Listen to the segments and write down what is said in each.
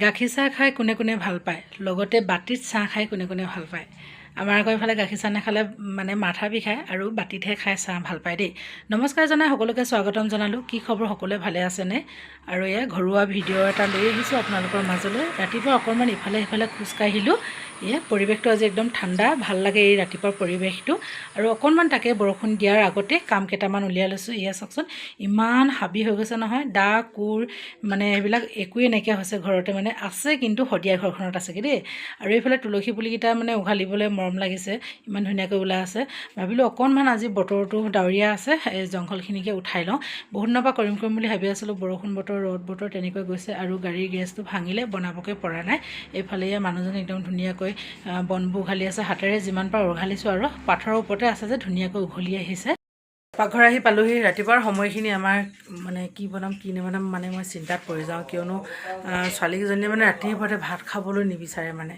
গাখীৰ চাহ খাই কোনে কোনে ভাল পায়, লগতে বাটিত চাহ খাই কোনে কোনে ভাল পায়। আমাৰ আকৌ এইফালে গাখীৰ চাহ নাখালে মানে মাথা বিষায় আৰু বাতিতহে খাই চাহ ভাল পায় দেই। নমস্কাৰ জনাই সকলোকে স্বাগতম জনালোঁ। কি খবৰ, সকলোৱে ভালে আছেনে? আৰু এয়া ঘৰুৱা ভিডিঅ' এটা লৈ আহিছোঁ আপোনালোকৰ মাজলৈ। ৰাতিপুৱা অকণমান ইফালে সিফালে খোজকাঢ়িলোঁ। পৰিৱেশটো আজি একদম ঠাণ্ডা, ভাল লাগে এই ৰাতিপুৱাৰ পৰিৱেশটো। আৰু অকণমান তাকে বৰষুণ দিয়াৰ আগতে কাম কেইটামান উলিয়াই লৈছোঁ। চাওকচোন, ইমান হাবি হৈ গৈছে নহয়, দা কোৰ মানে এইবিলাক একোৱেই নাইকিয়া হৈছে ঘৰতে, মানে আছে কিন্তু শদিয়া ঘৰখনত আছেগৈ দেই। আৰু এইফালে তুলসী পুলিকেইটা মানে উঘালিবলৈ মৰম লাগিছে, ইমান ধুনীয়াকৈ ওলাই আছে। ভাবিলোঁ অকণমান আজি বতৰটো ডাৱৰীয়া আছে, এই জংঘলখিনিকে উঠাই লওঁ। বহুত দিনৰ পৰা কৰিম বুলি ভাবি আছিলোঁ, বৰষুণ বতৰ ৰ'দ বতৰ তেনেকৈ গৈছে আৰু গাড়ীৰ গেছটো ভাঙিলে, বনাবকৈ পৰা নাই। এইফালে মানুহজনে একদম ধুনীয়াকৈ বনবোৰ উঘালি আছে, হাতেৰে যিমান পাৰ উঘালিছোঁ আৰু পাথৰৰ ওপৰতে আছে যে ধুনীয়াকৈ উঘলি আহিছে। পাকঘৰ আহি পালোহি। ৰাতিপুৱাৰ সময়খিনি আমাৰ মানে কি বনাম কি নবনাম মানে মই চিন্তাত পৰি যাওঁ, কিয়নো ছোৱালীকেইজনীয়ে মানে ৰাতিপুৱাতে ভাত খাবলৈ নিবিচাৰে, মানে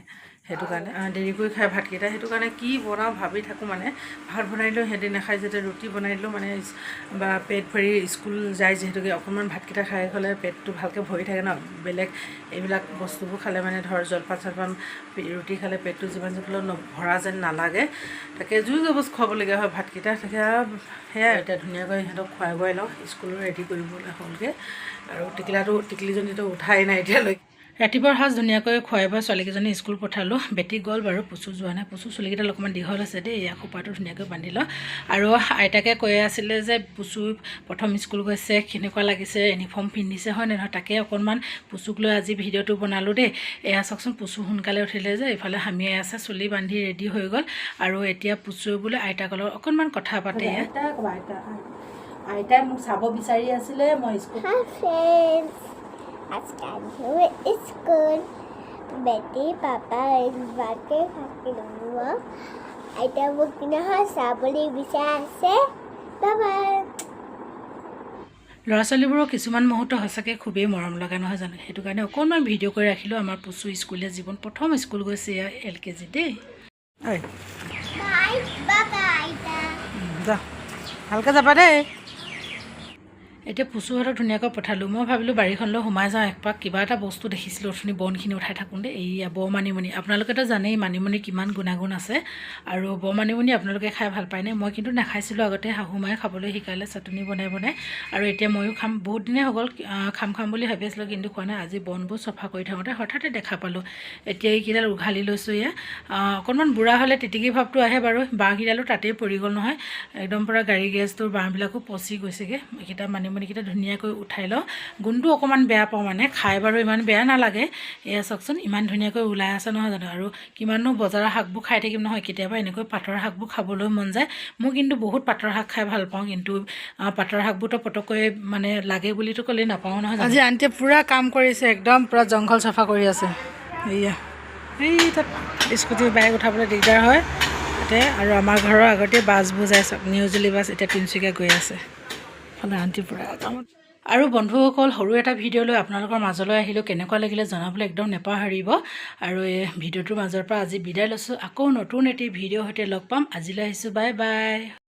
সেইটো কাৰণে দেৰি কৰি খাই ভাতকেইটা, সেইটো কাৰণে কি বনাওঁ ভাবি থাকোঁ। মানে ভাত বনাই দিলেও সিহঁতি নাখায়, যেতিয়া ৰুটি বনাই দিলেও মানে বা পেট ভৰি স্কুল যায় যিহেতুকে অকণমান ভাতকেইটা খাই গ'লে পেটটো ভালকৈ ভৰি থাকে ন। বেলেগ এইবিলাক বস্তুবোৰ খালে মানে ধৰ জলপান চলপান ৰুটি খালে পেটটো যিমান যিমান ভৰা যেন নালাগে, তাকে জোৰ জবজ খুৱাবলগীয়া হয় ভাতকেইটা। তাকে সেয়াই এতিয়া ধুনীয়াকৈ সিহঁতক খুৱাই বোৱাই লওঁ, স্কুলো ৰেডি কৰিবলৈ হ'লগৈ। আৰু টিকলিজনীতো উঠাই নাই এতিয়ালৈকে। ৰাতিপুৱাৰ সাজ ধুনীয়াকৈ খুৱাই বোৱাই ছোৱালীকেইজনী স্কুল পঠালোঁ। বেটি গ'ল বাৰু, পুচু যোৱা নাই। পুচু চুলিকেইডাল অকণমান দীঘল আছে দেই, ইয়াক খোপাটো ধুনীয়াকৈ বান্ধি লওঁ। আৰু আইতাকে কৈ আছিলে যে পুচু প্ৰথম স্কুল গৈছে, কেনেকুৱা লাগিছে, ইউনিফৰ্ম পিন্ধিছে হয় নে নহয়, তাকে অকণমান পুচুক লৈ আজি ভিডিঅ'টো বনালোঁ দেই। এয়া চাওকচোন, পুচু সোনকালে উঠিলে যে এইফালে হামিয়াই আছে, চুলি বান্ধি ৰেডি হৈ গ'ল। আৰু এতিয়া পুচুৱে বোলে আইতাক লগত অকণমান কথা পাতে। আইতাই মোক চাব বিচাৰি আছিলে, মই স্কুল বেটি পাপা বাকে থাকিলোঁ। আইতা মোক নহয় চাবলৈ বিচাৰি আছে। ল'ৰা ছোৱালীবোৰৰ কিছুমান মুহূৰ্ত সঁচাকৈ খুবেই মৰম লগা নহয় জানো। সেইটো কাৰণে অকণমান ভিডিঅ' কৰি ৰাখিলোঁ। আমাৰ পুচু স্কুলীয়া জীৱন, প্ৰথম স্কুল গৈছে এয়া LKG দেই। যা ভালকৈ যাবা দেই। এতিয়া পুচুহঁতক ধুনীয়াকৈ পঠালোঁ। মই ভাবিলোঁ বাৰীখনলৈ সোমাই যাওঁ একপাক, কিবা এটা বস্তু দেখিছিলোঁ অথনি বনখিনি উঠাই থাকোঁতে। এইয়া মানিমুনি, আপোনালোকেতো জানেই মানিমুনি কিমান গুণাগুণ আছে। আৰু মানিমুনি আপোনালোকে খাই ভাল পায়নে? মই কিন্তু নাখাইছিলোঁ আগতে, শাহুমায়ে খাবলৈ শিকালে চাটনি বনাই বনাই। আৰু এতিয়া ময়ো খাম, বহুত দিনেই হৈ গ'ল খাম বুলি ভাবি আছিলোঁ, কিন্তু খোৱা নাই। আজি বনবোৰ চফা কৰি থাকোঁতে হঠাতে দেখা পালোঁ। এতিয়া এইকেইডাল উঘালি লৈছোঁ। অকণমান বুঢ়া হ'লে তিতিকি ভাৱটো আহে বাৰু। বাঁহকেইডালো তাতেই পৰি গ'ল নহয়, একদম পূৰা গাড়ী গেছটোৰ বাঁহবিলাকো পচি গৈছেগৈ। এইকেইটা মানিমুনিকেইটা ধুনীয়াকৈ উঠাই লওঁ। গোন্ধটো অকণমান বেয়া পাওঁ, মানে খাই বাৰু ইমান বেয়া নালাগে। এয়া চাওকচোন, ইমান ধুনীয়াকৈ ওলাই আছে নহয় জানো। আৰু কিমাননো বজাৰৰ শাকবোৰ খাই থাকিম নহয়, কেতিয়াবা এনেকৈ পাতৰ শাকবোৰ খাবলৈ মন যায়। মোৰ কিন্তু বহুত পাতৰ শাক খাই ভাল পাওঁ, কিন্তু পাতৰ শাকবোৰতো পটককৈ মানে লাগে বুলিতো ক'লেই নাপাওঁ নহয়। আজি আণ্টিয়ে পূৰা কাম কৰিছে, একদম পূৰা জংঘল চাফা কৰি আছে। এই তাত স্কুটিৰ বাইক উঠাবলৈ দিগদাৰ হয় তাতে। আৰু আমাৰ ঘৰৰ আগতে বাছবোৰ যায়, নিউজুলি বাছ এতিয়া তিনিচুকীয়া গৈ আছে। আণ্টি পূৰা কামত। আৰু বন্ধুসকল, সৰু এটা ভিডিঅ' লৈ আপোনালোকৰ মাজলৈ আহিলোঁ। কেনেকুৱা লাগিলে জনাবলৈ একদম নেপাহৰিব। আৰু এই ভিডিঅ'টোৰ মাজৰ পৰা আজি বিদায় লৈছোঁ। আকৌ নতুন এটি ভিডিঅ'ৰ সৈতে লগ পাম। আজিলৈ আহিছোঁ, বাই বাই।